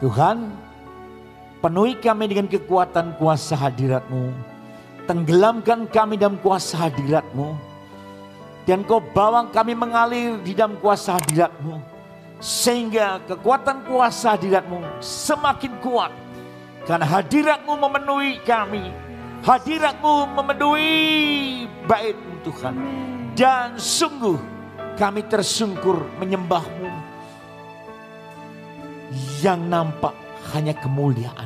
Tuhan, penuhi kami dengan kekuatan kuasa hadirat-Mu. Tenggelamkan kami dalam kuasa hadirat-Mu. Dan Kau bawa kami mengalir di dalam kuasa hadirat-Mu. Sehingga kekuatan kuasa hadirat-Mu semakin kuat. Karena hadirat-Mu memenuhi kami. Hadirat-Mu memenuhi bait-Mu Tuhan. Dan sungguh kami tersungkur menyembah-Mu. Yang nampak hanya kemuliaan.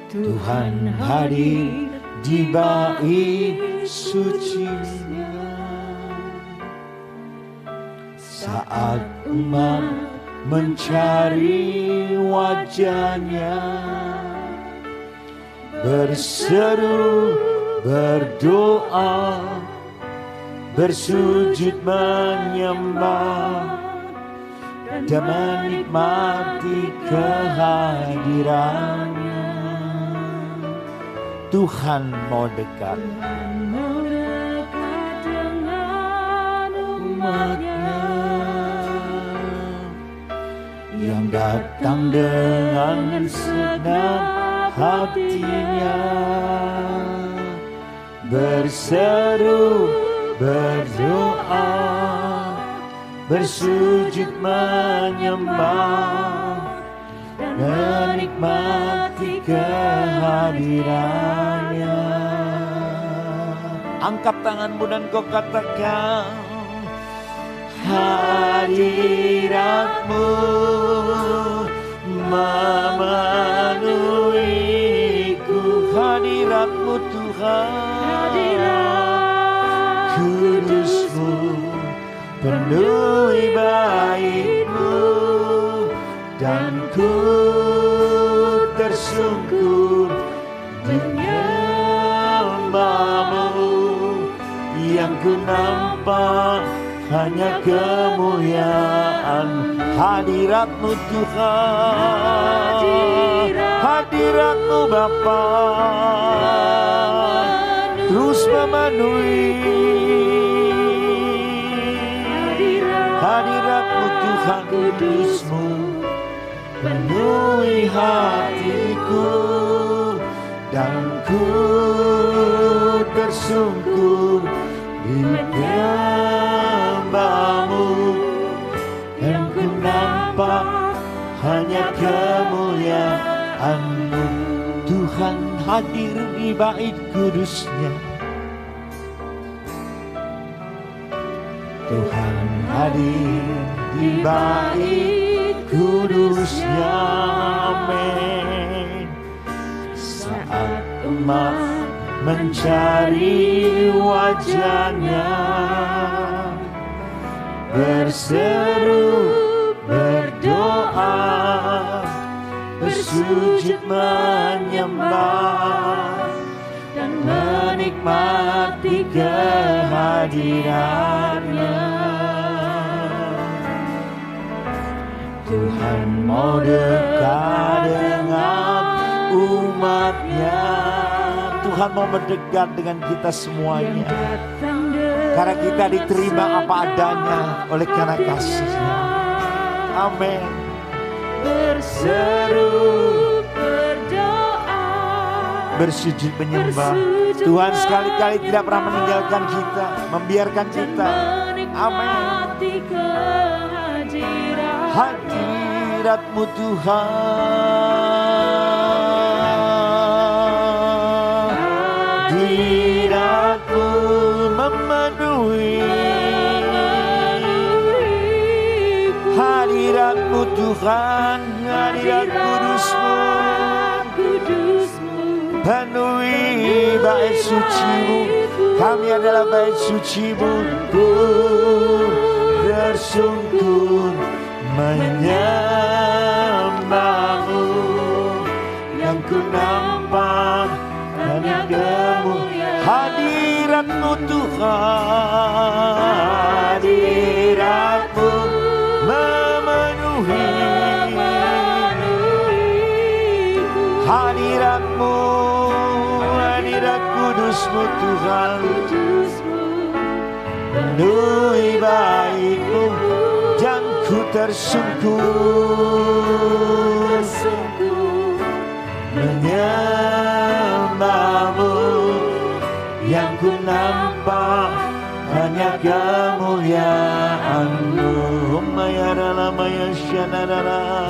Tuhan hadir di bait suci-Nya. Saat umat mencari wajah-Nya, berseru, berdoa, bersujud menyembah, dan menikmati kehadiran-Nya. Tuhan mau dekat. Dengan umat-Nya yang datang dengan segenap hatinya, berseru, berdoa, bersujud menyembah, menikmati kehadiran-Nya. Angkat tanganmu dan kau katakan, hadirat-Mu memenuhiku. Hadirat-Mu Tuhan, kudus-Mu penuhi bait-Mu. Dan ku tersungkur menyembah-Mu. Yang ku nampak hanya kemuliaan hadirat-Mu Tuhan. Hadirat-Mu Bapa terus memenuhi. Hadirat-Mu Tuhan, kudus-Mu penuhi hatiku. Dan ku tersungkur di menyembah-Mu. Yang ku nampak hanya kemuliaan-Mu. Tuhan hadir di bait kudus-Nya. Tuhan hadir di bait kudus-Nya. Amin. Saat umat mencari wajah-Nya, berseru, berdoa, bersujud menyembah, dan menikmati kehadiran-Nya. Tuhan mau dekat dengan umat-Nya. Tuhan mau mendekat dengan kita semuanya. Karena kita diterima apa adanya oleh karena kasih-Nya. Amin. Berseru, berdoa, bersujud menyembah. Tuhan sekali-kali tidak pernah meninggalkan kita, membiarkan kita. Amin. Hadirat-Mu Tuhan, hadirat-Mu memenuhi. Hadirat-Mu Tuhan, hadirat kudus-Mu, penuhi bait suci-Mu. Kami adalah bait suci-Mu. Ku tersungkur menyembah-Mu. Yang ku nampak hanya kemuliaan. Hadirat-Mu Tuhan, hadirat-Mu memenuhi. Hadirat-Mu, hadirat kudus-Mu Tuhan, penuhi bait-Mu. Dan ku tersungkur menyembahmu, yang ku nampak hanya kemuliaan-Mu. Maya dalam maya syanadara,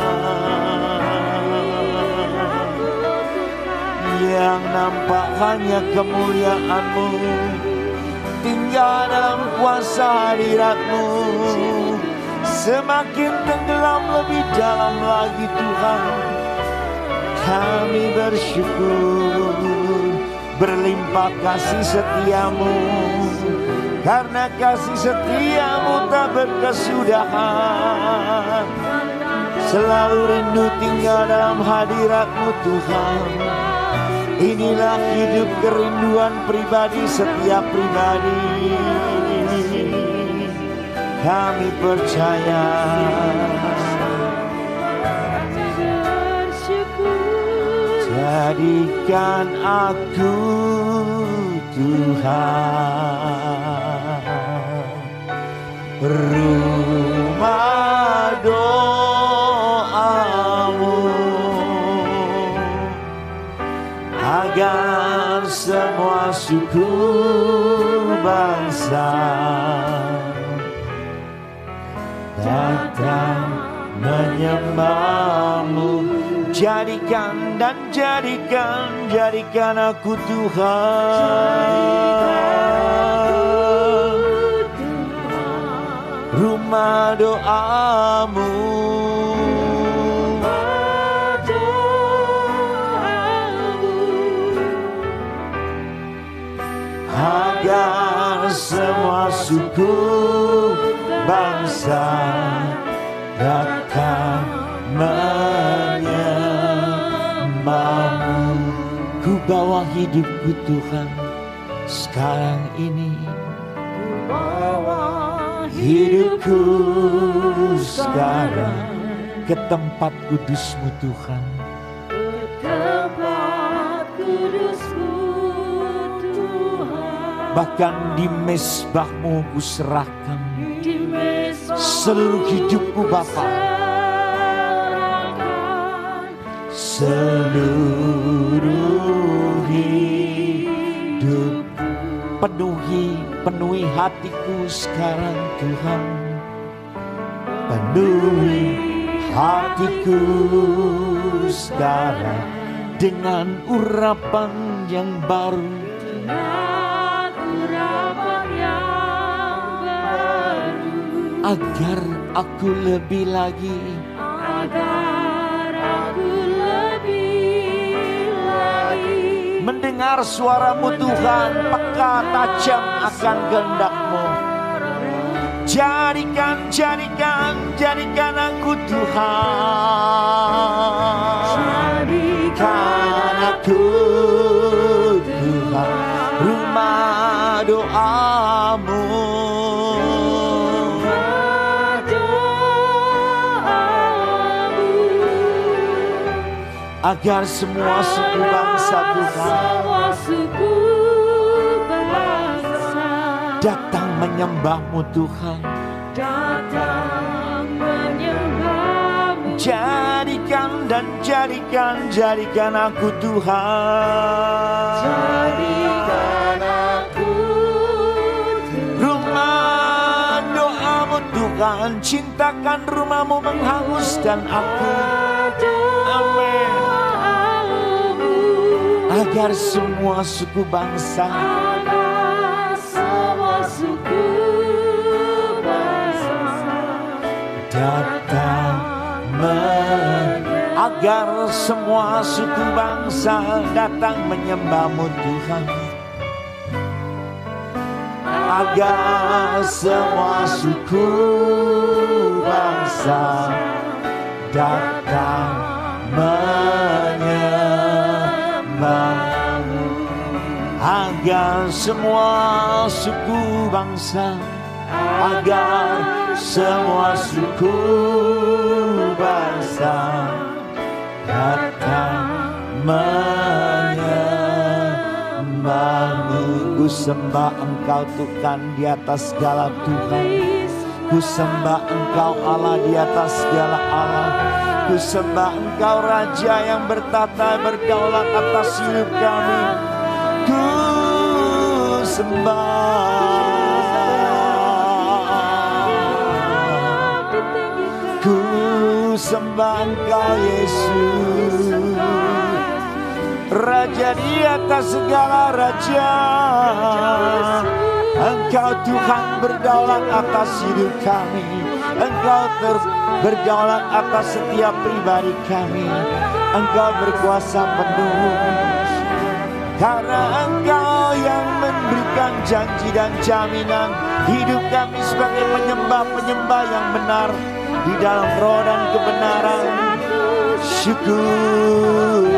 yang nampak hanya kemuliaan-Mu, tinggal dalam kuasa hadirat-Mu. Semakin tenggelam lebih dalam lagi Tuhan, kami bersyukur berlimpah kasih setia-Mu, karena kasih setia-Mu tak berkesudahan. Selalu rindu tinggal dalam hadirat-Mu Tuhan. Inilah hidup kerinduan pribadi setiap pribadi. Kami percaya. Jadikan aku Tuhan rumah doa-Mu, agar semua suku bangsa datang menyembah-Mu. Jadikan dan jadikan aku Tuhan rumah doa-Mu, agar semua suku bangsa datang menyembah-Mu. Ku bawa hidupku Tuhan sekarang ini, hidupku sekarang ke tempat kudus-Mu Tuhan, ke tempat kudus-Mu Tuhan. Bahkan di mezbah-Mu ku serahkan seluruh hidupku Bapa, seluruh hidup. Penuhi hatiku sekarang Tuhan, penuhi hatiku sekarang dengan urapan yang baru, agar aku lebih lagi mendengar suara-Mu Tuhan, peka tajam akan kehendak-Mu. Jadikan aku Tuhan, jadikan aku Tuhan rumah doa-Mu, agar semua suku bangsa Tuhan datang menyembah-Mu Tuhan, datang menyembah-Mu. Jadikan aku Tuhan, jadikan aku rumah doa-Mu Tuhan. Cintakan rumah-Mu menghanguskan aku, amin. Agar semua suku bangsa datang agar semua suku bangsa datang menyembah-Mu Tuhan, agar semua suku bangsa datang menyembah-Mu, agar semua suku bangsa, agar semua suku bangsa datang menyembah-Mu. Ku sembah Engkau Tuhan di atas segala Tuhan. Ku sembah Engkau Allah di atas segala Allah. Ku sembah Engkau Raja yang bertata berdaulat atas hidup kami. Ku sembah, ku sembah Engkau Yesus, Raja di atas segala raja. Engkau Tuhan berdaulat atas hidup kami. Engkau berdaulat atas setiap pribadi kami. Engkau berkuasa penuh. Karena Engkau yang memberikan janji dan jaminan hidup kami sebagai penyembah-penyembah yang benar di dalam roh dan kebenaran. Syukur,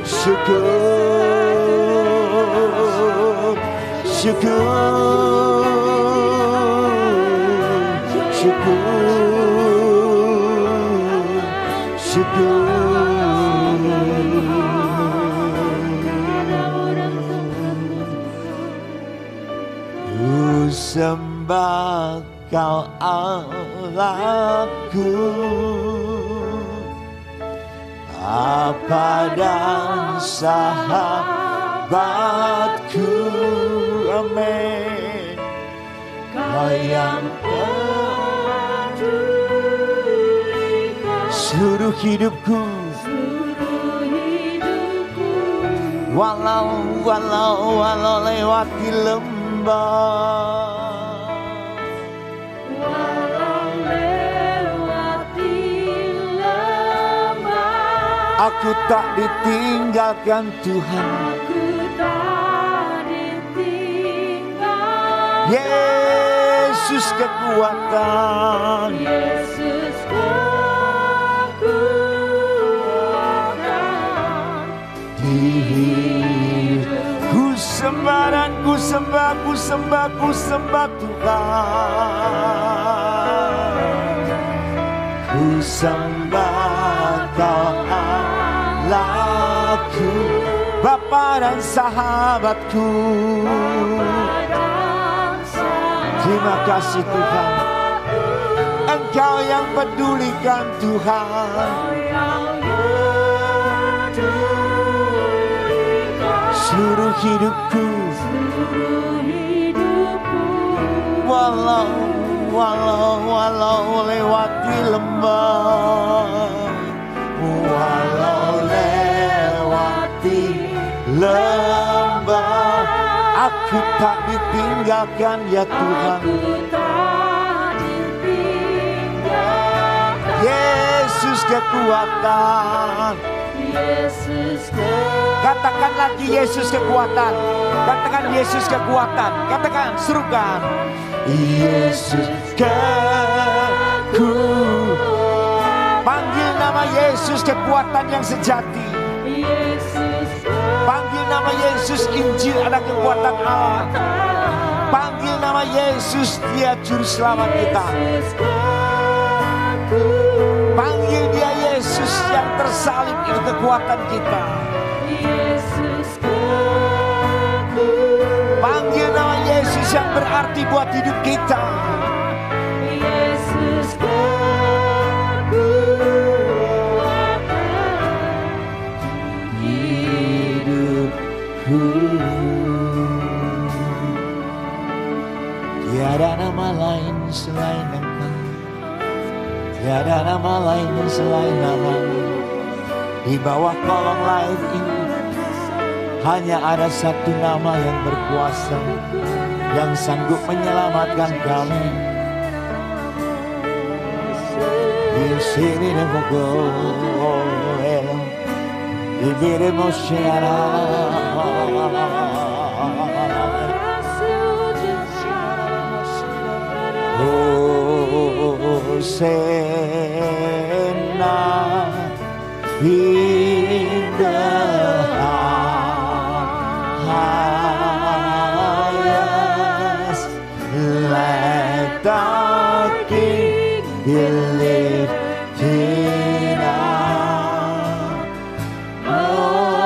syukur, syukur, syukur, syukur. Ku sembah Kau Allahku, Bapa dan sahabatku. Amin. Kau yang seluruh hidupku, walau lewati lembah, aku tak ditinggalkan Tuhan. Yesus kekuatan, Yesus kekuatan di ku sembah dan ku sembah, ku sembah, ku sembah Tuhan. Ku sembah Kau Allahku, Bapa dan sahabatku. Terima kasih Tuhan, Engkau yang pedulikan Tuhan. Seluruh hidupku, walau lewati lembah, walau lewati lembah, aku tak ditinggalkan ya Tuhan. Yesus kekuatan. Katakan lagi Yesus kekuatan. Katakan Yesus kekuatan. Katakan, serukan. Yesus kekuatan. Panggil nama Yesus kekuatan yang sejati. Panggil nama Yesus, Injil ada kekuatan Allah. Panggil nama Yesus, Dia juru selamat kita. Panggil Dia Yesus yang tersalib, itu kekuatan kita. Panggil nama Yesus yang berarti buat hidup kita. Tiada nama lain selain Engkau, tiada nama lain selain nama-Mu. Di bawah kolong langit ini hanya ada satu nama yang berkuasa, yang sanggup menyelamatkan kami. Di sini Hosanna in the highest, let the King be lifted up. Hosanna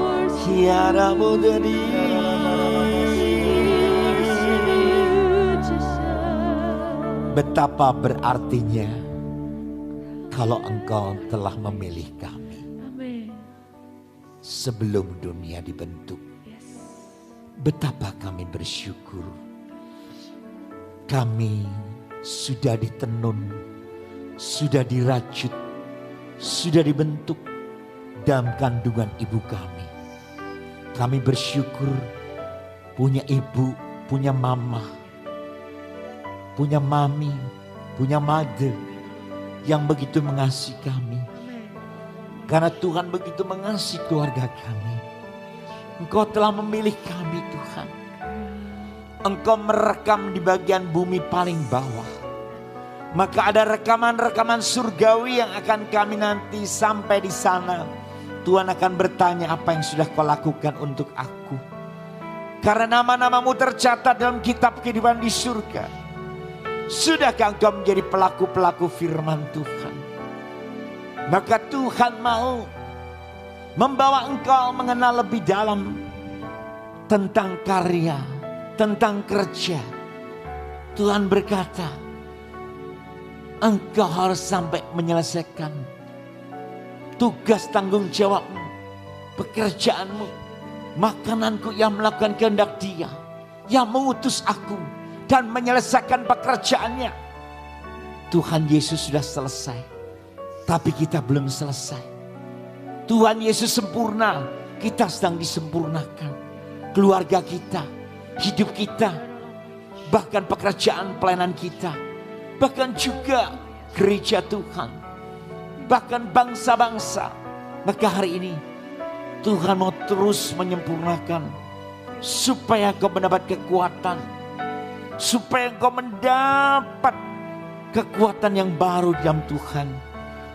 tiada mudari. Betapa berartinya kalau Engkau telah memilih kami sebelum dunia dibentuk. Betapa kami bersyukur. Kami sudah ditenun, sudah dirajut, sudah dibentuk dalam kandungan ibu kami. Kami bersyukur punya ibu, punya mama, punya mami, punya mother yang begitu mengasihi kami. Karena Tuhan begitu mengasihi keluarga kami. Engkau telah memilih kami Tuhan. Engkau merekam di bagian bumi paling bawah. Maka ada rekaman-rekaman surgawi yang akan kami nanti sampai di sana. Tuhan akan bertanya, apa yang sudah kau lakukan untuk aku? Karena nama-namamu tercatat dalam kitab kehidupan di surga. Sudahkah engkau menjadi pelaku-pelaku firman Tuhan? Maka Tuhan mau membawa engkau mengenal lebih dalam tentang karya, tentang kerja. Tuhan berkata, engkau harus sampai menyelesaikan tugas tanggung jawabmu, pekerjaanmu, makananku yang melakukan kehendak Dia, yang mengutus aku dan menyelesaikan pekerjaannya. Tuhan Yesus sudah selesai, tapi kita belum selesai. Tuhan Yesus sempurna, kita sedang disempurnakan. Keluarga kita, hidup kita, bahkan pekerjaan pelayanan kita, bahkan juga gereja Tuhan, bahkan bangsa-bangsa. Maka hari ini Tuhan mau terus menyempurnakan supaya kau mendapat kekuatan, supaya kau mendapat kekuatan yang baru dalam Tuhan,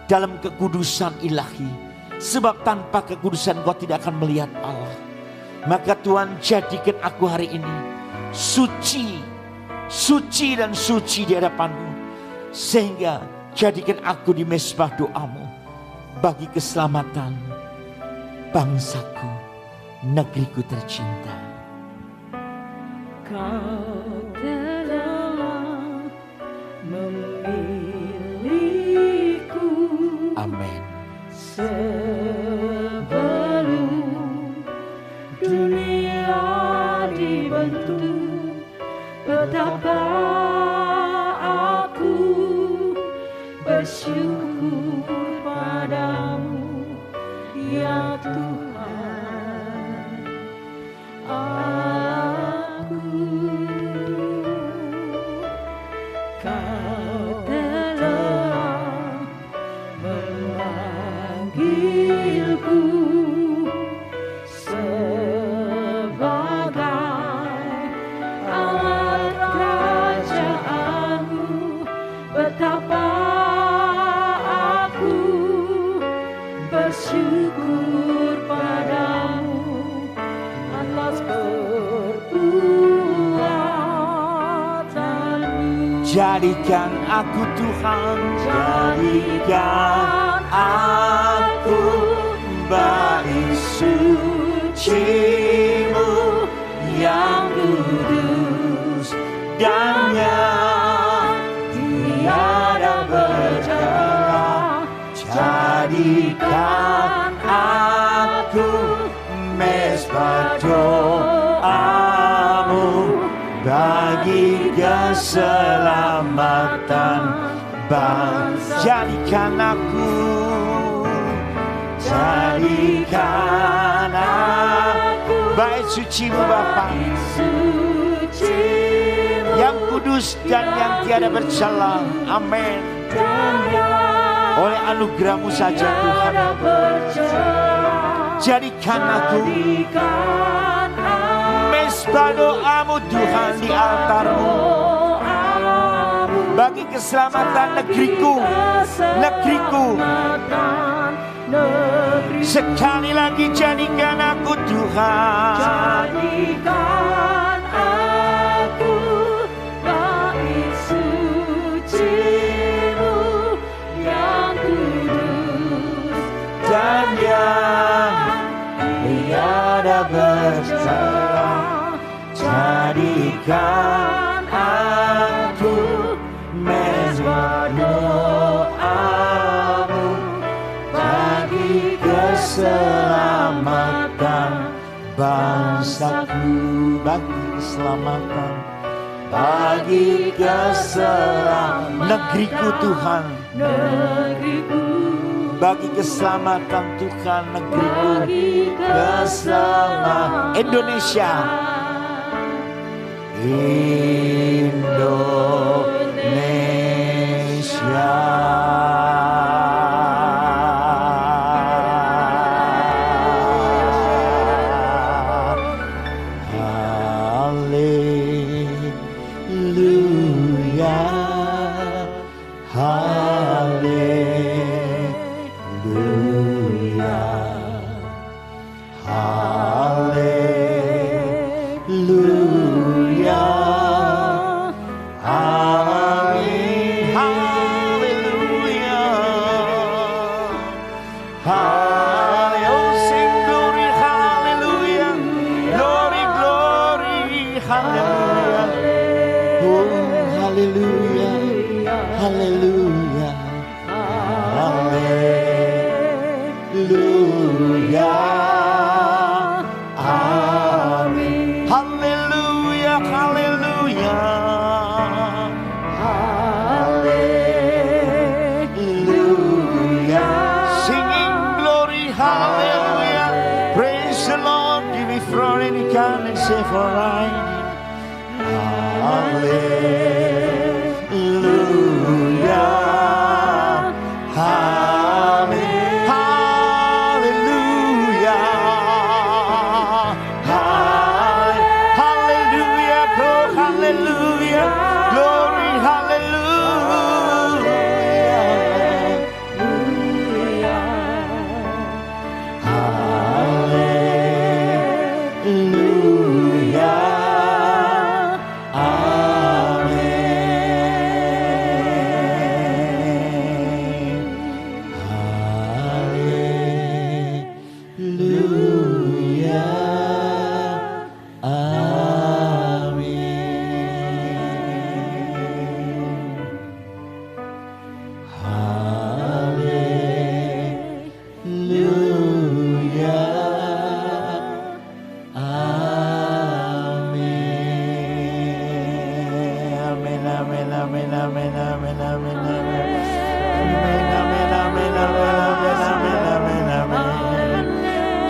dalam kekudusan ilahi. Sebab tanpa kekudusan kau tidak akan melihat Allah. Maka Tuhan jadikan aku hari ini suci, suci dan suci di hadapan-Mu. Sehingga jadikan aku di mezbah doa-Mu bagi keselamatan bangsaku, negeriku tercinta. Kau telah memilihku. Amin. Sebelum dunia dibentuk, betapa aku bersyukur padamu, ya Tuhan. Kau telah memanggilku sebagai alat kerajaanmu, betapa aku bersyukur padamu atas perbuatanmu. Jadikan aku Tuhan, jadikan aku bait suci-Mu yang kudus dan yang tiada bercelah. Jadikan aku mezbah doa-Mu bagi keselamatan bangsa. Jadikan aku bait suci-Mu Bapa, yang kudus dan yang tiada bercela. Amin. Oleh anugerah-Mu saja Tuhan, jadikan aku mezbah doa-Mu Tuhan di altar-Mu bagi keselamatan negeriku. Sekali lagi jadikan aku Tuhan, jadikan aku bait suci-Mu yang kudus dan yang tiada bercela. Jadikan aku mezbah doa-Mu bagi keselamatan bangsaku, bagi keselamatan negeriku Tuhan, bagi keselamatan Tuhan negeriku, keselamatan Indonesia. Amin.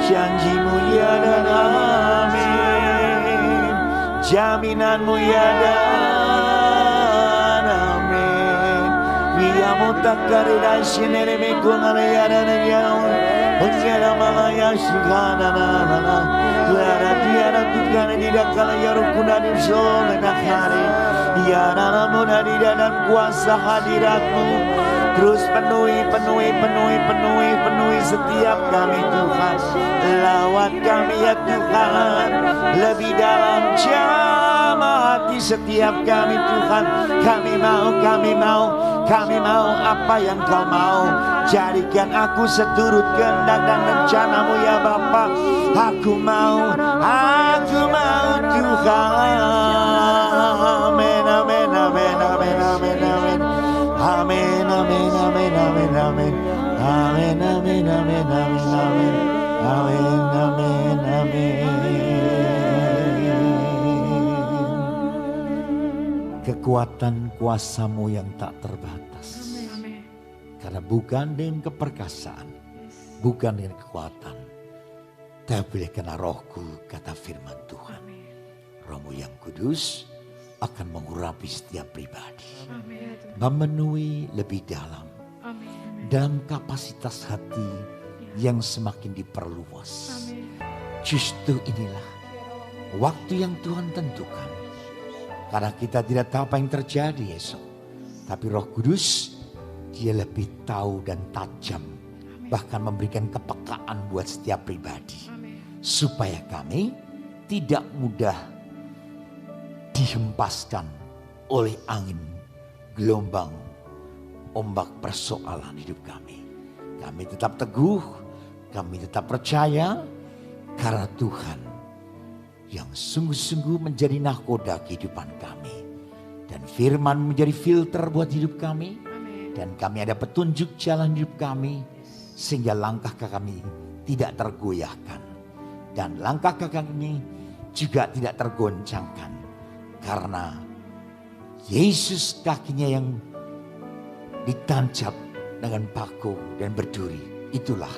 Janjimu ya dan amin, jaminanmu ya dan amin. Biamu takari dan sinere mekungale ya dan ya, unyara malaya shikana na na na. Tiara tiara tukane tidak kala ya rukuna di sole nakari. Ya nanamu dari dalam kuasa hadiratmu. Terus penuhi setiap kami Tuhan. Lawat kami ya Tuhan, lebih dalam jamah hati setiap kami Tuhan. Kami mau apa yang Kau mau. Jadikan aku seturut kehendak dan rencanamu ya Bapa. Aku mau Tuhan. Amin, amin, amin, amin, amin, amin. Amin, amin, amin, amin, amin. Amin, amin, amin, amin, amin. Amin, amin, amin. Kekuatan kuasa-Mu yang tak terbatas. Karena bukan dengan keperkasaan, bukan dengan kekuatan, tapi karena Roh-Ku, kata firman Tuhan. Roh-Mu yang kudus akan mengurapi setiap pribadi. Memenuhi lebih dalam. Dalam kapasitas hati yang semakin diperluas. Justru inilah waktu yang Tuhan tentukan. Karena kita tidak tahu apa yang terjadi esok. Tapi Roh Kudus, Dia lebih tahu dan tajam. Bahkan memberikan kepekaan buat setiap pribadi. Supaya kami tidak mudah dihempaskan oleh angin, gelombang, ombak persoalan hidup kami. Kami tetap teguh, kami tetap percaya karena Tuhan yang sungguh-sungguh menjadi nahkoda kehidupan kami. Dan firman menjadi filter buat hidup kami. Dan kami ada petunjuk jalan hidup kami. Sehingga langkah kami tidak tergoyahkan. Dan langkah kami juga tidak tergoncangkan. Karena Yesus kakinya yang ditancap dengan paku dan berduri. Itulah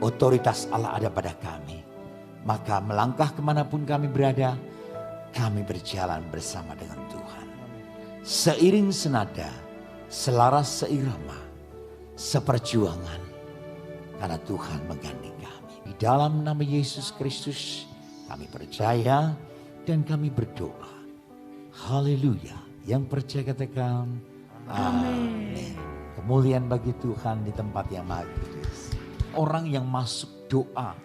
otoritas Allah ada pada kami. Maka melangkah kemanapun kami berada, kami berjalan bersama dengan Tuhan. Seiring senada, selaras seirama, seperjuangan. Karena Tuhan menggandeng kami. Di dalam nama Yesus Kristus kami percaya dan kami berdoa. Haleluya. Yang percaya katakan amin. Kemuliaan bagi Tuhan di tempat yang maha kudus. Orang yang masuk doa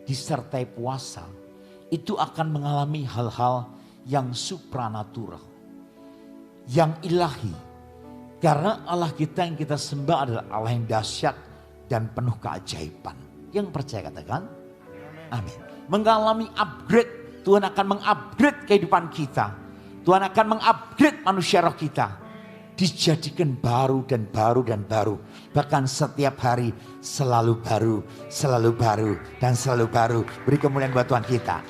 disertai puasa itu akan mengalami hal-hal yang supranatural, yang ilahi. Karena Allah kita yang kita sembah adalah Allah yang dahsyat dan penuh keajaiban. Yang percaya katakan amin. Mengalami upgrade, Tuhan akan mengupgrade kehidupan kita. Tuhan akan mengupgrade manusia roh kita. Dijadikan baru dan baru dan baru. Bahkan setiap hari selalu baru, selalu baru dan selalu baru. Beri kemuliaan buat Tuhan kita.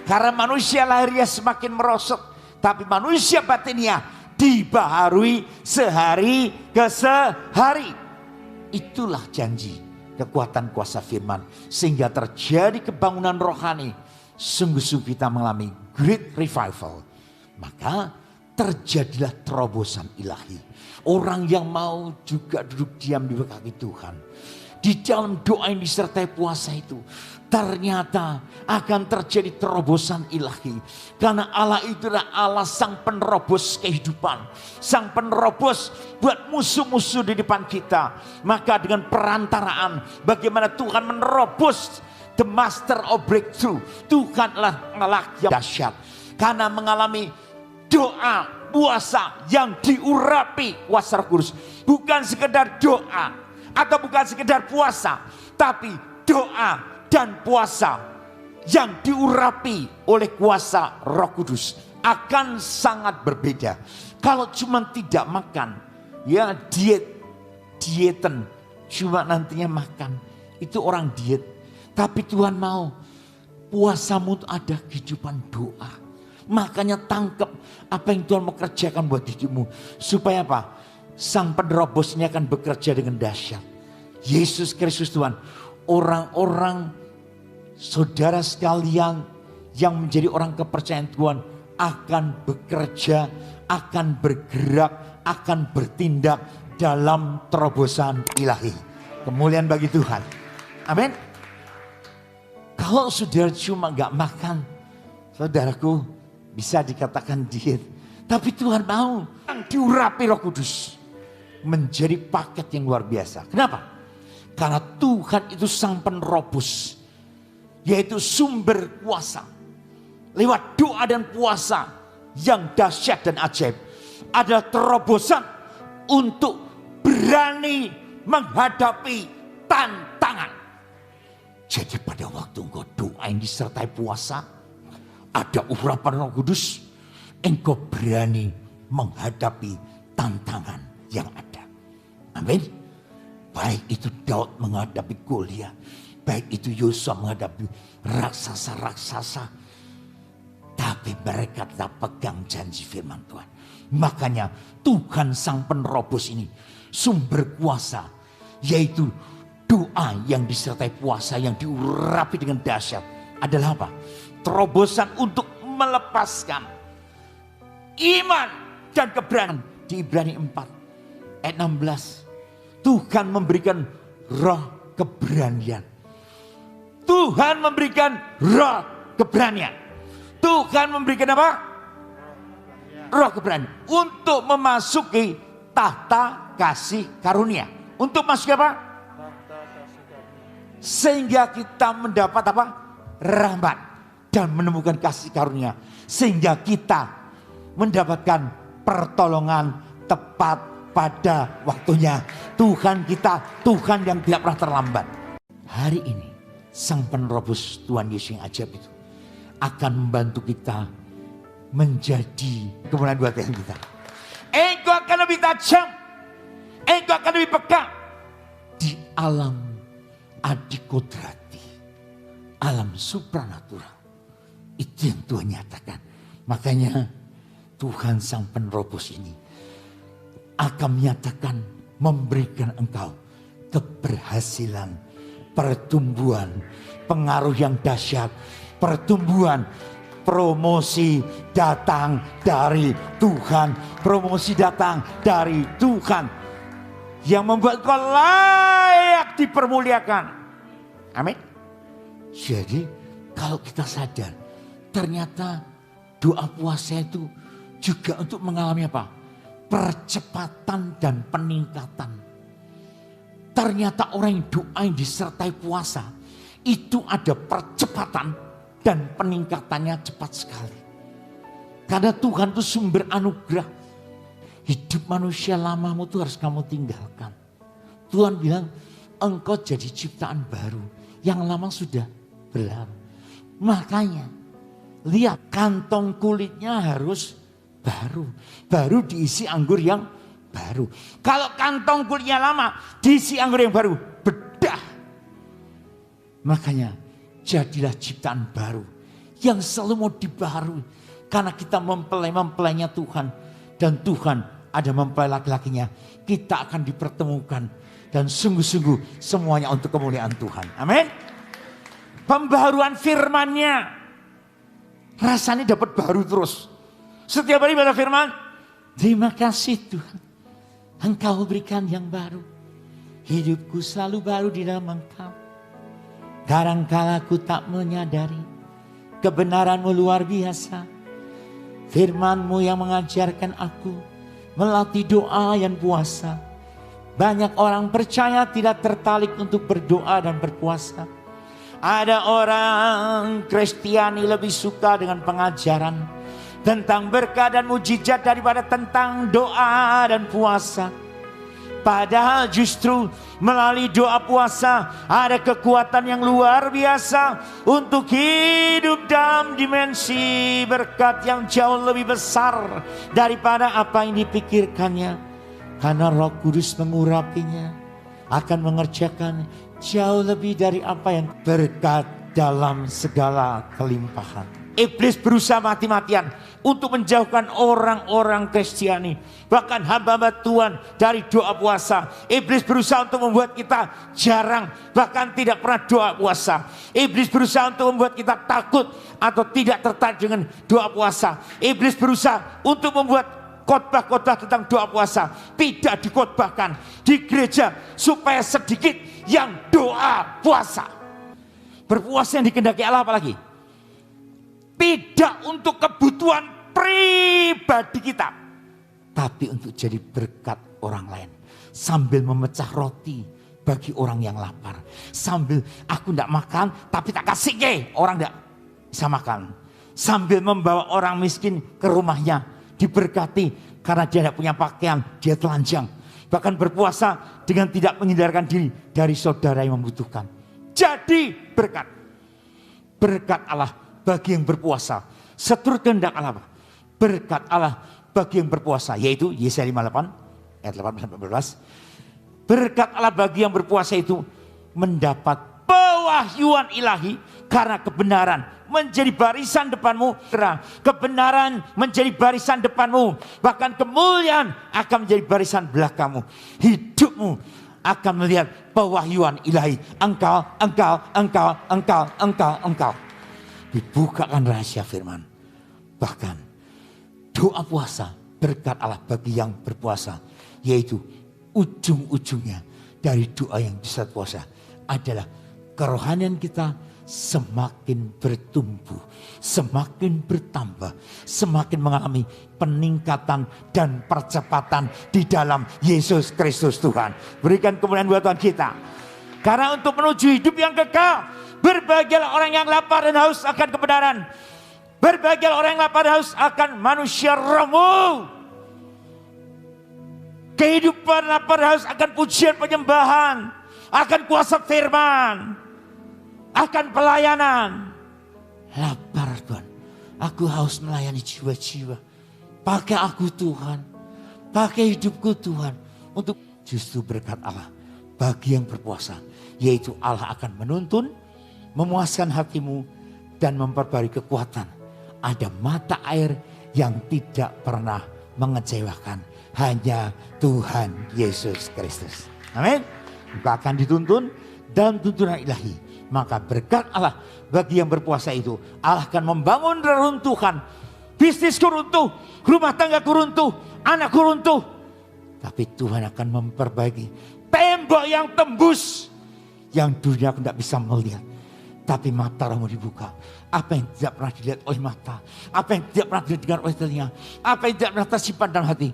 Karena manusia lahirnya semakin merosot. Tapi manusia batinnya dibaharui sehari ke sehari. Itulah janji kekuatan kuasa firman. Sehingga terjadi kebangunan rohani. Sungguh-sungguh kita mengalami great revival. Maka terjadilah terobosan ilahi. Orang yang mau juga duduk diam di kaki Tuhan. Di dalam doa yang disertai puasa itu. Ternyata akan terjadi terobosan ilahi. Karena Allah itu adalah Allah sang penerobos kehidupan. Sang penerobos buat musuh-musuh di depan kita. Maka dengan perantaraan bagaimana Tuhan menerobos. The master of breakthrough. Tuhan adalah Allah yang dahsyat. Karena mengalami doa, puasa yang diurapi kuasa Roh Kudus. Bukan sekedar doa atau bukan sekedar puasa, tapi doa dan puasa yang diurapi oleh kuasa Roh Kudus akan sangat berbeda. Kalau cuma tidak makan, ya dieten, cuma nantinya makan, itu orang diet. Tapi Tuhan mau puasamu itu ada kehidupan doa. Makanya tangkap apa yang Tuhan mau kerjakan buat hidupmu. Supaya apa? Sang penerobos ini akan bekerja dengan dahsyat. Yesus Kristus Tuhan. Orang-orang saudara sekalian yang menjadi orang kepercayaan Tuhan akan bekerja, akan bergerak, akan bertindak dalam terobosan ilahi. Kemuliaan bagi Tuhan. Amin. Kalau saudara cuma gak makan, saudaraku, bisa dikatakan diet. Tapi Tuhan mau yang diurapi Roh Kudus menjadi paket yang luar biasa. Kenapa? Karena Tuhan itu sang penerobos, yaitu sumber kuasa. Lewat doa dan puasa yang dahsyat dan ajaib adalah terobosan untuk berani menghadapi tantangan. Jadi pada waktu engkau doa yang disertai puasa, ada urapan Roh Kudus, engkau berani menghadapi tantangan yang ada. Amin. Baik itu Daud menghadapi Goliat, baik itu Yosua menghadapi raksasa-raksasa, tapi mereka tetap pegang janji firman Tuhan. Makanya Tuhan sang penerobos ini sumber kuasa, yaitu doa yang disertai puasa yang diurapi dengan dahsyat adalah apa? Terobosan untuk melepaskan iman dan keberanian. Di Ibrani 4 ayat 16, Tuhan memberikan roh keberanian. Tuhan memberikan roh keberanian. Tuhan memberikan apa? Roh keberanian untuk memasuki tahta kasih karunia. Untuk masuk apa? Sehingga kita mendapat apa? Rahmat dan menemukan kasih karunia. Sehingga kita mendapatkan pertolongan tepat pada waktunya. Tuhan kita, Tuhan yang tidak pernah terlambat. Hari ini sang penerobos Tuhan Yesus yang ajaib itu akan membantu kita menjadi kemuliaan buat Tuhan kita. Engkau akan lebih tajam, engkau akan lebih peka di alam adikodrati, alam supranatural. Itu yang Tuhan nyatakan. Makanya Tuhan sang penerobos ini akan menyatakan, memberikan engkau keberhasilan, pertumbuhan, pengaruh yang dahsyat, pertumbuhan, promosi datang dari Tuhan, promosi datang dari Tuhan yang membuat kau layak dipermuliakan. Amin. Jadi kalau kita sadar, ternyata doa puasa itu juga untuk mengalami apa? Percepatan dan peningkatan. Ternyata orang yang doa yang disertai puasa itu ada percepatan dan peningkatannya cepat sekali. Karena Tuhan itu sumber anugerah. Hidup manusia lamamu itu harus kamu tinggalkan. Tuhan bilang engkau jadi ciptaan baru. Yang lama sudah berlalu. Makanya lihat kantong kulitnya harus baru. Baru diisi anggur yang baru. Kalau kantong kulitnya lama diisi anggur yang baru, bedah. Makanya jadilah ciptaan baru yang selalu mau dibaharui. Karena kita mempelai-mempelainya Tuhan. Dan Tuhan ada mempelai laki-lakinya. Kita akan dipertemukan. Dan sungguh-sungguh semuanya untuk kemuliaan Tuhan. Amin. Pembaharuan firman-Nya. Rasanya dapat baru terus. Setiap hari baca firman. Terima kasih Tuhan. Engkau berikan yang baru. Hidupku selalu baru di dalam Engkau. Kadangkala ku tak menyadari. Kebenaran-Mu luar biasa. Firman-Mu yang mengajarkan aku melatih doa dan puasa. Banyak orang percaya tidak tertarik untuk berdoa dan berpuasa. Ada orang Kristiani lebih suka dengan pengajaran tentang berkah dan mujizat daripada tentang doa dan puasa. Padahal justru melalui doa puasa ada kekuatan yang luar biasa untuk hidup dalam dimensi berkat yang jauh lebih besar daripada apa yang dipikirkannya. Karena Roh Kudus mengurapinya, akan mengerjakan jauh lebih dari apa yang berkat dalam segala kelimpahan. Iblis berusaha mati-matian untuk menjauhkan orang-orang Kristiani, bahkan hamba-hamba Tuhan dari doa puasa. Iblis berusaha untuk membuat kita jarang, bahkan tidak pernah doa puasa. Iblis berusaha untuk membuat kita takut atau tidak tertarik dengan doa puasa. Iblis berusaha untuk membuat khotbah-khotbah tentang doa puasa tidak dikhotbahkan di gereja supaya sedikit yang doa puasa. Berpuasa yang dikehendaki Allah apalagi? Tidak untuk kebutuhan pribadi kita, tapi untuk jadi berkat orang lain. Sambil memecah roti bagi orang yang lapar. Sambil aku tidak makan tapi tak kasih ke orang tidak bisa makan. Sambil membawa orang miskin ke rumahnya, diberkati karena dia tidak punya pakaian, dia telanjang. Bahkan berpuasa dengan tidak menghindarkan diri dari saudara yang membutuhkan. Jadi berkat. Berkat Allah bagi yang berpuasa. Seturut kehendak Allah. Berkat Allah bagi yang berpuasa. Yaitu Yesaya 58 ayat 18-19. Berkat Allah bagi yang berpuasa itu mendapat pewahyuan ilahi. Karena kebenaran menjadi barisan depanmu. Kebenaran menjadi barisan depanmu. Bahkan kemuliaan akan menjadi barisan belakangmu. Hidupmu akan melihat pewahyuan ilahi. Engkau. Dibukakan rahasia firman. Bahkan doa puasa berkat Allah bagi yang berpuasa. Yaitu ujung-ujungnya dari doa yang di saat puasa adalah kerohanian kita semakin bertumbuh, semakin bertambah, semakin mengalami peningkatan dan percepatan di dalam Yesus Kristus Tuhan. Berikan kemuliaan buat Tuhan kita. Karena untuk menuju hidup yang kekal, berbahagialah orang yang lapar dan haus akan kebenaran. Berbahagialah orang yang lapar dan haus akan manusia rohmu. Kehidupan lapar dan haus akan pujian penyembahan, akan kuasa firman, akan pelayanan. Lapar Tuhan, aku haus melayani jiwa-jiwa. Pakai aku Tuhan, pakai hidupku Tuhan. Untuk justru berkat Allah bagi yang berpuasa. Yaitu Allah akan menuntun, memuaskan hatimu dan memperbarui kekuatan. Ada mata air yang tidak pernah mengecewakan. Hanya Tuhan Yesus Kristus. Amin. Engkau akan dituntun dalam tuntunan ilahi. Maka berkat Allah bagi yang berpuasa itu, Allah akan membangun reruntuhan. Bisnisku runtuh, rumah tanggaku runtuh, anakku runtuh. Tapi Tuhan akan memperbaiki tembok yang tembus. Yang dunia aku tidak bisa melihat. Tapi mata rohmu dibuka. Apa yang tidak pernah dilihat oleh mata. Apa yang tidak pernah didengar oleh telinga. Apa yang tidak pernah tersimpan dalam hati.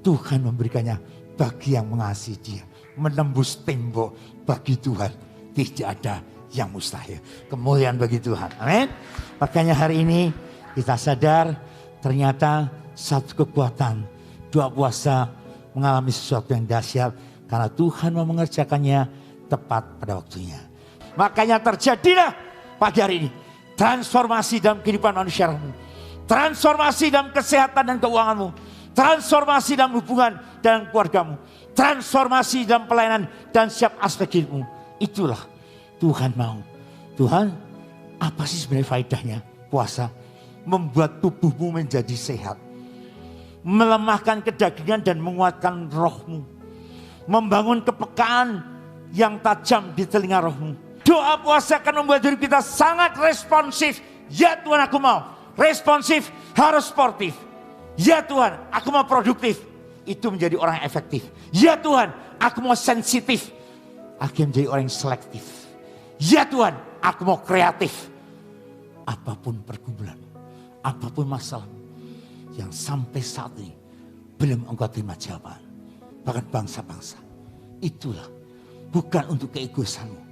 Tuhan memberikannya bagi yang mengasihi Dia. Menembus tembok bagi Tuhan. Tidak ada yang mustahil. Kemuliaan bagi Tuhan. Amin. Makanya hari ini kita sadar ternyata satu kekuatan doa puasa mengalami sesuatu yang dahsyat. Karena Tuhan mau mengerjakannya tepat pada waktunya. Makanya terjadilah pagi hari ini transformasi dalam kehidupan manusiamu, transformasi dalam kesehatan dan keuanganmu, transformasi dalam hubungan dan keluargamu, transformasi dalam pelayanan dan setiap aspek hidupmu. Itulah Tuhan mau. Tuhan, apa sih sebenarnya faedahnya puasa? Membuat tubuhmu menjadi sehat, melemahkan kedagingan dan menguatkan rohmu, membangun kepekaan yang tajam di telinga rohmu. Doa puasa akan membuat diri kita sangat responsif. Ya Tuhan, aku mau responsif, harus sportif. Ya Tuhan, aku mau produktif. Itu menjadi orang yang efektif. Ya Tuhan, aku mau sensitif. Aku menjadi orang yang selektif. Ya Tuhan, aku mau kreatif. Apapun pergumulan, apapun masalah yang sampai saat ini belum engkau terima jawaban. Bahkan bangsa-bangsa, itulah bukan untuk keegoisanmu.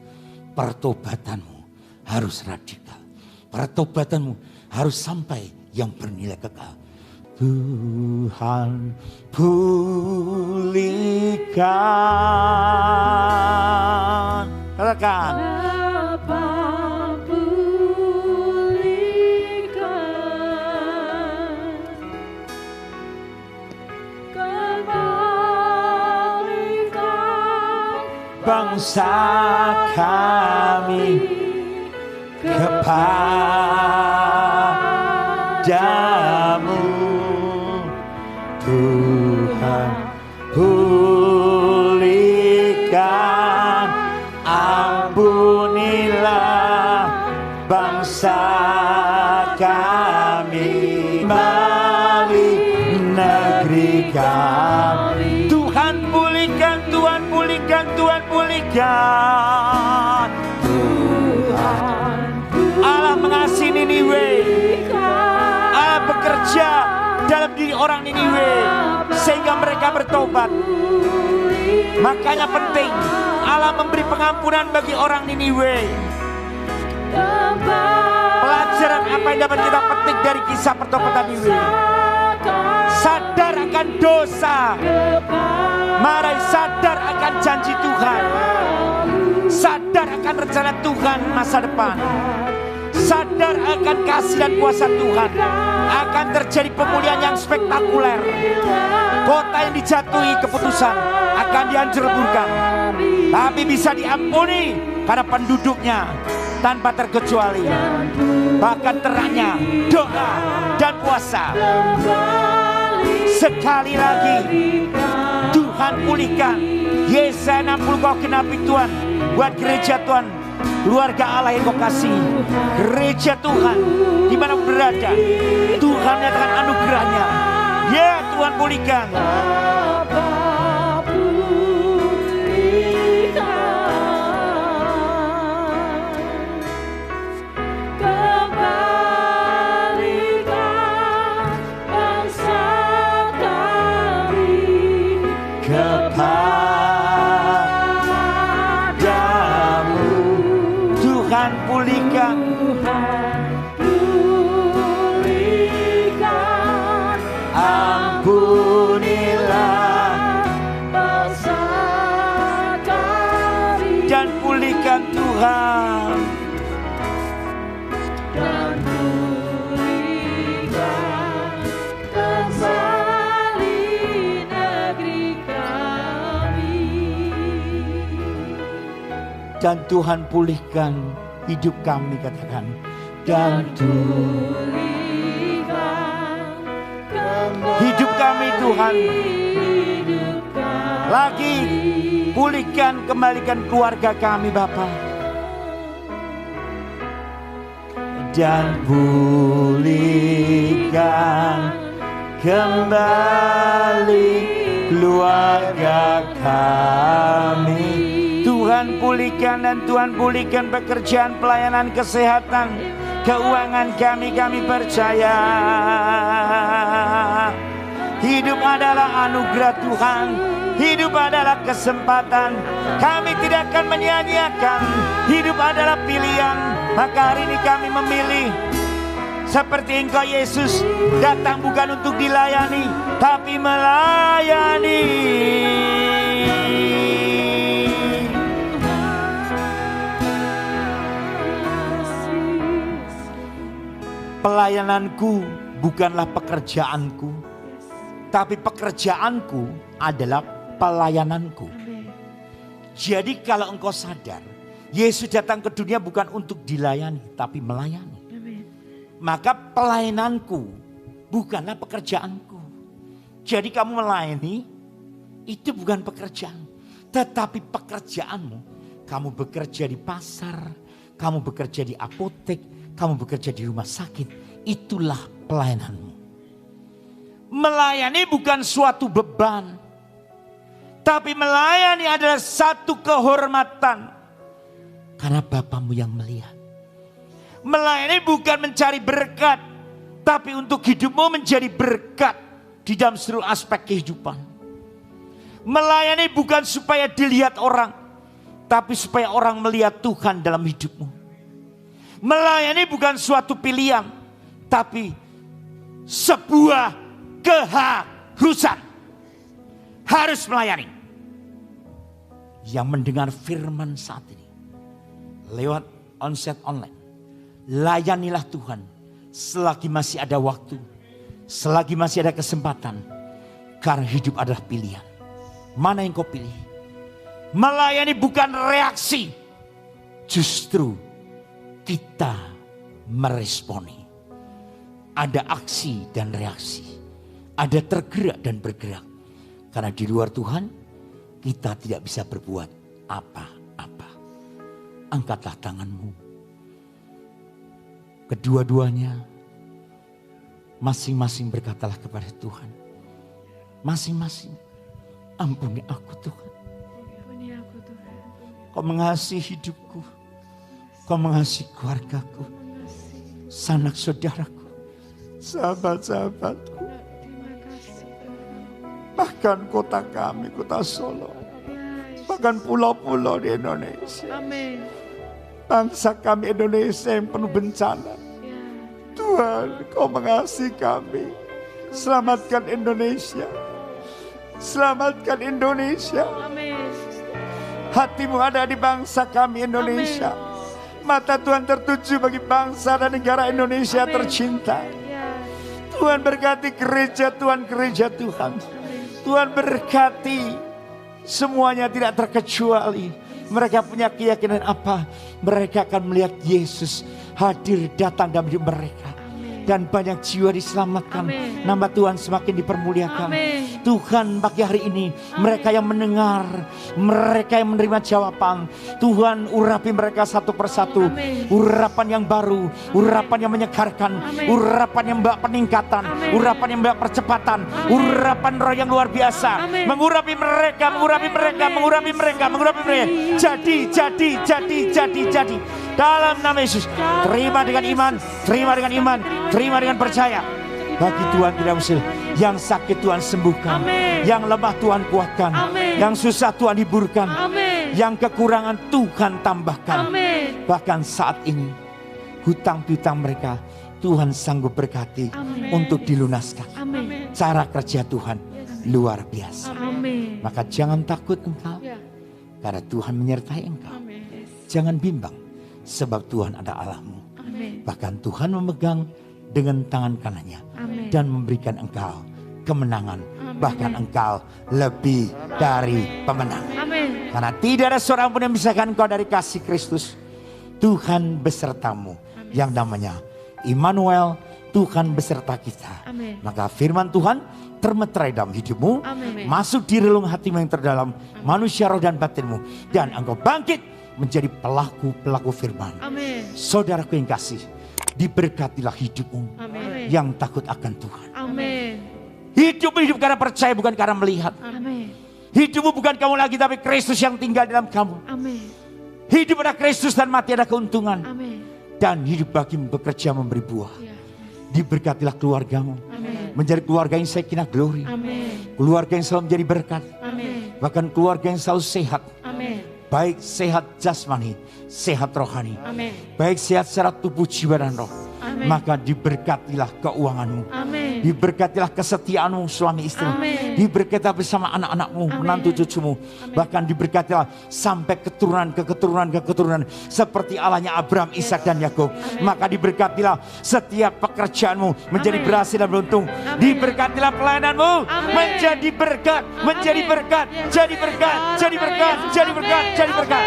Pertobatanmu harus radikal. Pertobatanmu harus sampai yang bernilai kekal. Tuhan pulihkan. Katakan. Bapa pulihkan, kembalikan Bangsa kami kepadamu, Tuhan pulihkan, ampunilah bangsa kami, kembali negeri kami. Tuhan pulihkan, Tuhan pulihkan, Tuhan pulihkan. Allah mengasihi Niniwe. Allah bekerja dalam diri orang Niniwe sehingga mereka bertobat. Makanya penting Allah memberi pengampunan bagi orang Niniwe. Pelajaran apa yang dapat kita petik dari kisah pertobatan Niniwe? Sadar akan dosa. Mari sadar akan janji Tuhan. Sadar akan rencana Tuhan masa depan. Sadar akan kasih dan kuasa Tuhan. Akan terjadi pemulihan yang spektakuler. Kota yang dijatuhi keputusan akan dihancurkan, tapi bisa diampuni karena penduduknya tanpa terkecuali. Bahkan terangnya doa dan puasa. Sekali lagi Tuhan pulihkan. Yesaya 60 kau genapi Tuhan buat gereja Tuhan, keluarga Allah yang kau kasih, gereja Tuhan di mana berada. Tuhan nyatakan anugerahnya. Ya Tuhan pulihkan. Tuhan pulihkan, ampunilah bangsa kami, dan pulihkan Tuhan, dan pulihkan kembali negeri kami. Dan Tuhan pulihkan hidup kami, katakan. Dan pulihkan hidup kami Tuhan. Lagi pulihkan, kembalikan keluarga kami Bapa. Dan pulihkan kembali keluarga kami. Tuhan pulihkan, dan Tuhan pulihkan pekerjaan, pelayanan, kesehatan, keuangan kami. Kami percaya hidup adalah anugerah Tuhan, hidup adalah kesempatan. Kami tidak akan menyia-nyiakan. Hidup adalah pilihan. Maka hari ini kami memilih seperti Engkau Yesus, datang bukan untuk dilayani tapi melayani. Pelayananku bukanlah pekerjaanku, tapi pekerjaanku adalah pelayananku. Jadi kalau engkau sadar, Yesus datang ke dunia bukan untuk dilayani, tapi melayani. Maka pelayananku bukanlah pekerjaanku. Jadi kamu melayani, itu bukan pekerjaan. Tetapi pekerjaanmu, kamu bekerja di pasar, kamu bekerja di apotek, kamu bekerja di rumah sakit, itulah pelayananmu. Melayani bukan suatu beban, tapi melayani adalah satu kehormatan. Karena Bapamu yang melihat. Melayani bukan mencari berkat, tapi untuk hidupmu menjadi berkat di dalam seluruh aspek kehidupan. Melayani bukan supaya dilihat orang, tapi supaya orang melihat Tuhan dalam hidupmu. Melayani bukan suatu pilihan, tapi sebuah keharusan. Harus melayani. Yang mendengar firman saat ini lewat onsite online, layanilah Tuhan selagi masih ada waktu, selagi masih ada kesempatan, karena hidup adalah pilihan. Mana yang kau pilih? Melayani bukan reaksi, justru kita meresponi. Ada aksi dan reaksi, ada tergerak dan bergerak. Karena di luar Tuhan kita tidak bisa berbuat apa-apa. Angkatlah tanganmu. Kedua-duanya masing-masing berkatalah kepada Tuhan. Masing-masing, ampuni aku Tuhan. Ampuni aku Tuhan. Kau mengasihi hidupku. Kau mengasihi keluargaku. Sanak saudaraku. Sahabat-sahabatku. Terima kasih Tuhan. Bahkan kota kami, kota Solo. Bahkan pulau-pulau di Indonesia. Amin. Bangsa kami Indonesia yang penuh bencana. Ya. Tuhan, kau mengasihi kami. Selamatkan Indonesia. Selamatkan Indonesia. Amin. Hatimu ada di bangsa kami Indonesia. Mata Tuhan tertuju bagi bangsa dan negara Indonesia Amin. tercinta. Ya. Tuhan berkati gereja Tuhan, gereja Tuhan. Tuhan berkati semuanya tidak terkecuali. Mereka punya keyakinan apa? Mereka akan melihat Yesus hadir datang dalam hidup mereka. Dan banyak jiwa diselamatkan. Amin. Nama Tuhan semakin dipermuliakan. Amin. Tuhan pagi hari ini mereka yang mendengar, mereka yang menerima jawaban, Tuhan urapi mereka satu persatu. Amin. Urapan yang baru, urapan yang menyegarkan, Amin. urapan yang membawa peningkatan, Amin. urapan yang membawa percepatan, urapan roh yang luar biasa. Amin. Mengurapi mereka, mengurapi mereka, mengurapi mereka, mengurapi mereka. Jadi. Dalam nama Yesus, terima dengan iman, terima dengan iman, terima dengan percaya. Bagi Tuhan tidak mustahil. Yang sakit Tuhan sembuhkan. Amin. Yang lemah Tuhan kuatkan. Amin. Yang susah Tuhan hiburkan. Amin. Yang kekurangan Tuhan tambahkan. Amin. Bahkan saat ini hutang piutang mereka Tuhan sanggup berkati Amin. untuk dilunaskan. Amin. Cara kerja Tuhan luar biasa. Amin. Maka jangan takut engkau, Ya. karena Tuhan menyertai engkau. Amin. Jangan bimbang, sebab Tuhan ada Allahmu. Amin. Bahkan Tuhan memegang dengan tangan kanannya Amin. dan memberikan engkau kemenangan. Amin. Bahkan engkau lebih dari pemenang. Amin. Karena tidak ada seorang pun yang memisahkan engkau dari kasih Kristus. Tuhan besertamu. Yang namanya Immanuel, Tuhan beserta kita. Amin. Maka firman Tuhan termeterai dalam hidupmu. Amin. Masuk di relung hatimu yang terdalam. Manusia, roh dan batinmu. Dan engkau bangkit menjadi pelaku-pelaku firman. Amin. Saudaraku yang kasih, diberkatilah hidupmu Amin. yang takut akan Tuhan. Amin. Hidupmu hidup karena percaya, bukan karena melihat. Amin. Hidupmu bukan kamu lagi, tapi Kristus yang tinggal dalam kamu. Amin. Hidup ada Kristus dan mati ada keuntungan. Amin. Dan hidup bagimu bekerja memberi buah. Ya. Diberkatilah keluargamu. Amin. Menjadi keluarga yang sakinah glory. Amin. Keluarga yang selalu menjadi berkat. Amin. Bahkan keluarga yang selalu sehat. Amin. Baik sehat jasmani, sehat rohani. Amin. Baik sehat secara tubuh, jiwa dan roh. Amin. Maka diberkatilah keuanganmu. Amin. Diberkatilah kesetiaanmu suami istri. Amin. Diberkatilah bersama anak-anakmu, Amin. menantu cucumu. Bahkan diberkatilah sampai keturunan ke keturunan ke keturunan. Seperti Allahnya Abraham, Ishak dan Yakub. Maka diberkatilah setiap pekerjaanmu menjadi Amin. berhasil dan beruntung. Amin. Diberkatilah pelayananmu Amin. menjadi berkat, menjadi Amin. berkat, Yes. jadi berkat, jadi berkat, jadi berkat, jadi berkat.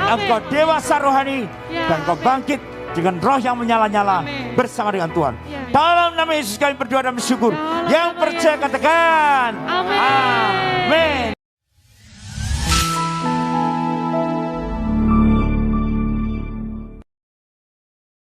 Engkau dewasa rohani Ya. dan kau bangkit dengan roh yang menyala-nyala Amin. bersama dengan Tuhan. Ya. Dalam nama Yesus kami berdoa dan bersyukur. Dalam Yang nama percaya Yesus. katakan Amin. amin.